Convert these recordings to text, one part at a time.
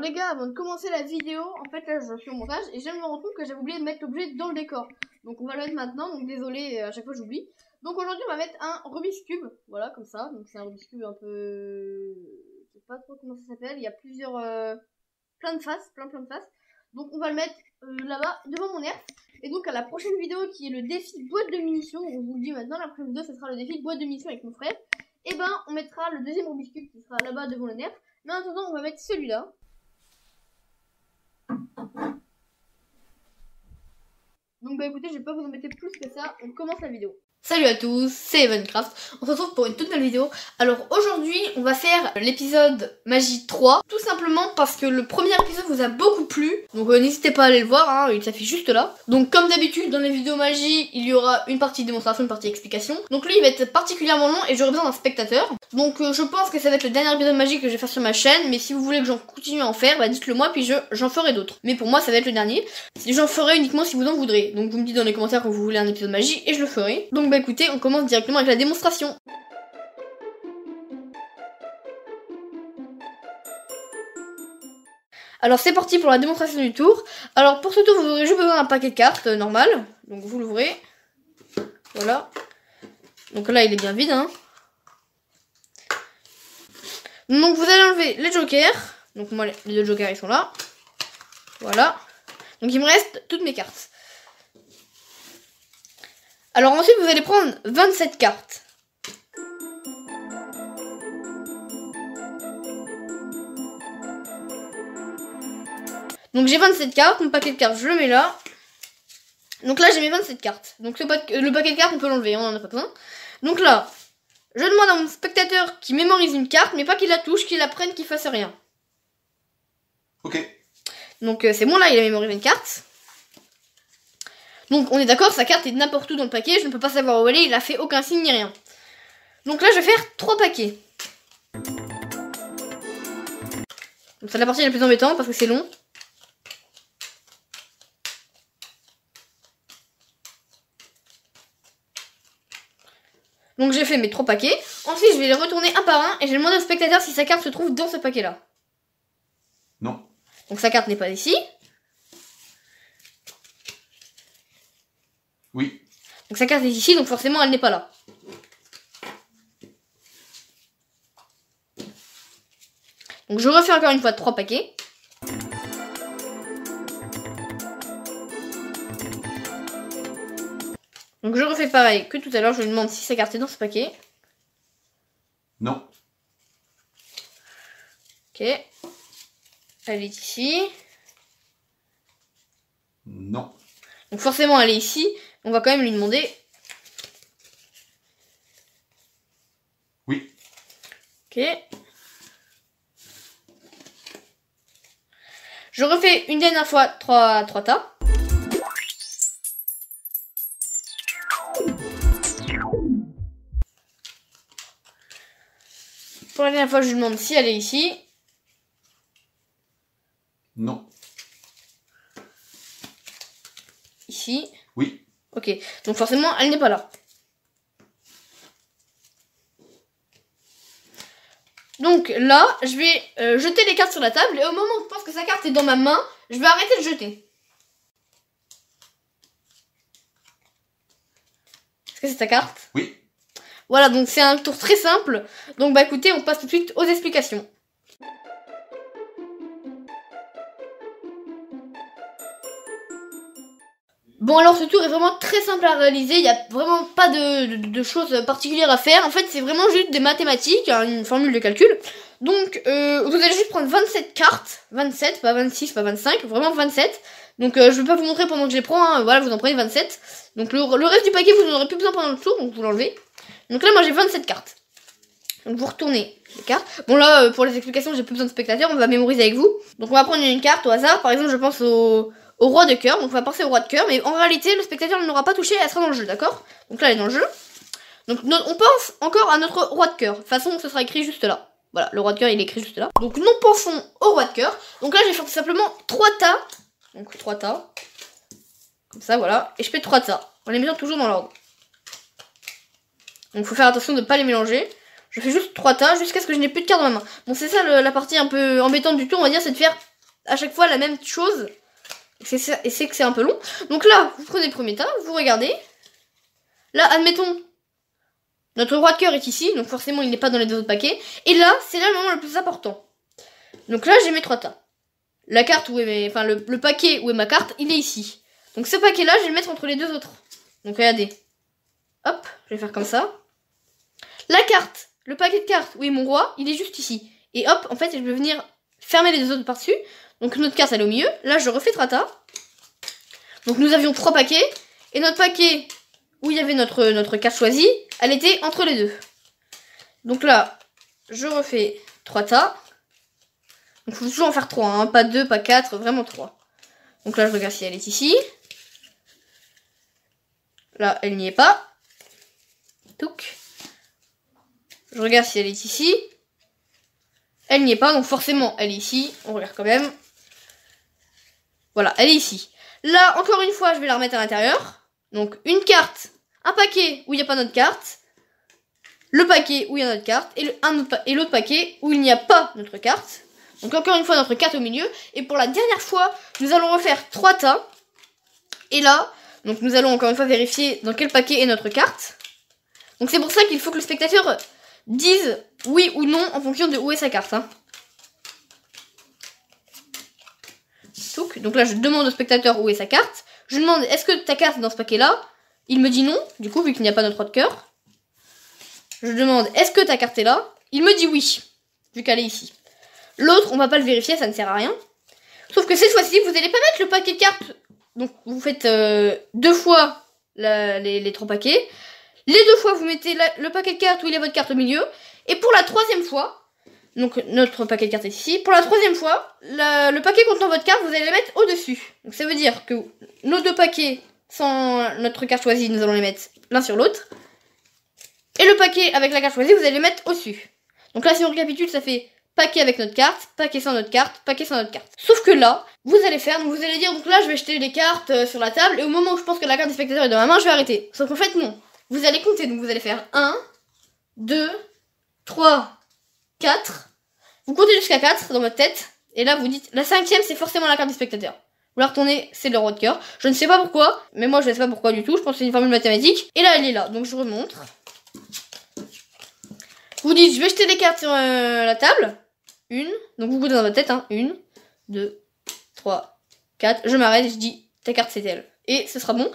les gars, avant de commencer la vidéo, en fait là je suis au montage et je viens de me rendre compte que j'avais oublié de mettre l'objet dans le décor. Donc on va le mettre maintenant, donc désolé, à chaque fois j'oublie. Donc aujourd'hui on va mettre un Rubik's Cube, voilà comme ça. Donc c'est un Rubik's Cube un peu... Je sais pas trop comment ça s'appelle, il y a plusieurs... plein de faces, plein de faces. Donc on va le mettre là-bas, devant mon nerf. Et donc à la prochaine vidéo qui est le défi boîte de munitions, on vous le dit maintenant, la prochaine vidéo ce sera le défi boîte de munitions avec mon frère. Et ben on mettra le deuxième Rubik's Cube qui sera là-bas devant le nerf. Mais en attendant on va mettre celui-là. Donc bah écoutez, je vais pas vous embêter plus que ça, on commence la vidéo. Salut à tous, c'est Evancraft, on se retrouve pour une toute nouvelle vidéo. Alors aujourd'hui on va faire l'épisode Magie 3, tout simplement parce que le premier épisode vous a beaucoup plu. Donc n'hésitez pas à aller le voir, hein, il s'affiche juste là. Donc comme d'habitude dans les vidéos magie, il y aura une partie démonstration, une partie explication. Donc lui il va être particulièrement long et j'aurai besoin d'un spectateur. Donc je pense que ça va être le dernier épisode magie que je vais faire sur ma chaîne. Mais si vous voulez que j'en continue à en faire, bah dites-le moi puis j'en ferai d'autres. Mais pour moi ça va être le dernier. J'en ferai uniquement si vous en voudrez. Donc vous me dites dans les commentaires que vous voulez un épisode magie et je le ferai. Donc bah écoutez, on commence directement avec la démonstration. Alors c'est parti pour la démonstration du tour. Alors pour ce tour vous aurez juste besoin d'un paquet de cartes normal. Donc vous l'ouvrez. Voilà. Donc là il est bien vide, hein. Donc vous allez enlever les jokers. Donc moi les deux jokers ils sont là. Voilà. Donc il me reste toutes mes cartes. Alors ensuite vous allez prendre 27 cartes. Donc j'ai 27 cartes, mon paquet de cartes je le mets là. Donc là j'ai mes 27 cartes. Donc le paquet de cartes on peut l'enlever, on en a pas besoin. Donc là, je demande à mon spectateur qui mémorise une carte, mais pas qu'il la touche, qu'il la prenne, qu'il fasse rien. Ok. Donc c'est bon là, il a mémorisé une carte. Donc on est d'accord, sa carte est n'importe où dans le paquet, je ne peux pas savoir où elle est, il a fait aucun signe ni rien. Donc là je vais faire 3 paquets. Donc c'est la partie la plus embêtante parce que c'est long. Donc j'ai fait mes 3 paquets. Ensuite je vais les retourner un par un et je vais demander au spectateur si sa carte se trouve dans ce paquet là. Non. Donc sa carte n'est pas ici. Oui. Donc sa carte est ici, donc forcément elle n'est pas là. Donc je refais encore une fois 3 paquets. Donc je refais pareil que tout à l'heure, je lui demande si sa carte est dans ce paquet. Non. Ok. Elle est ici. Non. Donc forcément elle est ici. On va quand même lui demander. Oui. Ok. Je refais une dernière fois 3 tas. Pour la dernière fois, je lui demande si elle est ici. Non. Ici. Oui. Ok, donc forcément, elle n'est pas là. Donc là, je vais jeter les cartes sur la table et au moment où je pense que sa carte est dans ma main, je vais arrêter de jeter. Est-ce que c'est ta carte? Oui. Voilà, donc c'est un tour très simple. Donc bah écoutez, on passe tout de suite aux explications. Bon alors ce tour est vraiment très simple à réaliser, il n'y a vraiment pas de choses particulières à faire. En fait c'est vraiment juste des mathématiques, une formule de calcul. Donc vous allez juste prendre 27 cartes, 27, pas 26, pas 25, vraiment 27. Donc je vais pas vous montrer pendant que je les prends, hein. Voilà, vous en prenez 27. Donc le reste du paquet vous n'en aurez plus besoin pendant le tour, donc vous l'enlevez. Donc là moi j'ai 27 cartes. Donc vous retournez les cartes. Bon là pour les explications j'ai plus besoin de spectateurs, on va mémoriser avec vous. Donc on va prendre une carte au hasard, par exemple je pense au roi de cœur, donc on va penser au roi de cœur, mais en réalité le spectateur ne l'aura pas touché, elle sera dans le jeu, d'accord? Donc là elle est dans le jeu. Donc on pense encore à notre roi de cœur. De toute façon ce sera écrit juste là. Voilà, le roi de cœur il est écrit juste là. Donc nous pensons au roi de cœur. Donc là je vais faire tout simplement 3 tas. Donc 3 tas. Comme ça voilà. Et je fais 3 tas. En les mettant toujours dans l'ordre. Donc faut faire attention de ne pas les mélanger. Je fais juste 3 tas jusqu'à ce que je n'ai plus de cartes dans ma main. Bon c'est ça la partie un peu embêtante du tour on va dire, c'est de faire à chaque fois la même chose. Et c'est que c'est un peu long. Donc là, vous prenez le premier tas, vous regardez. Là, admettons, notre roi de cœur est ici, donc forcément il n'est pas dans les deux autres paquets. Et là, c'est là le moment le plus important. Donc là, j'ai mes 3 tas. La carte où est le paquet où est ma carte, il est ici. Donc ce paquet-là, je vais le mettre entre les deux autres. Donc regardez. Hop, je vais faire comme ça. La carte, le paquet de cartes où est mon roi, il est juste ici. Et hop, en fait, je vais venir fermer les deux autres par-dessus. Donc notre carte, elle est au milieu. Là, je refais 3 tas. Donc nous avions 3 paquets. Et notre paquet où il y avait notre carte choisie, elle était entre les deux. Donc là, je refais 3 tas. Donc il faut toujours en faire 3, hein, pas 2, pas 4, vraiment 3. Donc là je regarde si elle est ici. Là elle n'y est pas. Touc. Je regarde si elle est ici. Elle n'y est pas, donc forcément elle est ici. On regarde quand même. Voilà, elle est ici. Là encore une fois je vais la remettre à l'intérieur. Donc une carte, un paquet où il n'y a pas notre carte. Le paquet où il y a notre carte. Et l'autre paquet où il n'y a pas notre carte. Donc encore une fois notre carte au milieu. Et pour la dernière fois, nous allons refaire 3 tas. Et là, donc nous allons encore une fois vérifier dans quel paquet est notre carte. Donc c'est pour ça qu'il faut que le spectateur dise oui ou non en fonction de où est sa carte. Hein. Donc là je demande au spectateur où est sa carte. Je demande est-ce que ta carte est dans ce paquet là. Il me dit non, du coup vu qu'il n'y a pas notre roi de cœur. Je demande est-ce que ta carte est là. Il me dit oui, vu qu'elle est ici. L'autre, on va pas le vérifier, ça ne sert à rien. Sauf que cette fois-ci, vous n'allez pas mettre le paquet de cartes. Donc, vous faites 2 fois les 3 paquets. Les 2 fois, vous mettez le paquet de cartes où il y a votre carte au milieu. Et pour la 3e fois, donc notre paquet de cartes est ici. Pour la 3e fois, le paquet contenant votre carte, vous allez le mettre au-dessus. Donc, ça veut dire que nos 2 paquets sans notre carte choisie, nous allons les mettre l'un sur l'autre. Et le paquet avec la carte choisie, vous allez le mettre au-dessus. Donc là, si on récapitule, ça fait paquet avec notre carte, paquet sans notre carte, paquet sans notre carte. Sauf que là, vous allez faire, donc vous allez dire, donc là je vais jeter les cartes sur la table, et au moment où je pense que la carte du spectateur est dans ma main, je vais arrêter. Sauf qu'en fait non, vous allez compter, donc vous allez faire 1, 2, 3, 4, vous comptez jusqu'à 4 dans votre tête, et là vous dites, la 5e c'est forcément la carte du spectateur. Vous la retournez, c'est le roi de cœur. Je ne sais pas pourquoi, mais moi je ne sais pas pourquoi du tout, je pense que c'est une formule mathématique. Et là elle est là, donc je remonte. Vous dites, je vais jeter les cartes sur la table. 1, donc vous comptez dans votre tête, hein. 1, 2, 3, 4. Je m'arrête et je dis, ta carte c'est elle. Et ce sera bon.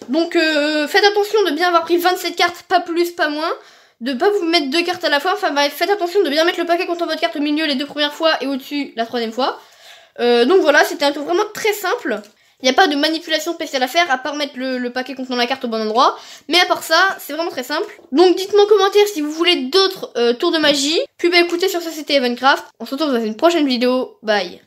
Donc faites attention de bien avoir pris 27 cartes, pas plus, pas moins. De pas vous mettre 2 cartes à la fois. Enfin bref, faites attention de bien mettre le paquet contenant votre carte au milieu les 2 premières fois et au-dessus la 3e fois. Donc voilà, c'était un tour vraiment très simple. Il n'y a pas de manipulation spéciale à faire, à part mettre le paquet contenant la carte au bon endroit. Mais à part ça, c'est vraiment très simple. Donc dites-moi en commentaire si vous voulez d'autres tours de magie. Puis bah écoutez, sur ça c'était Evancraft. On se retrouve dans une prochaine vidéo. Bye.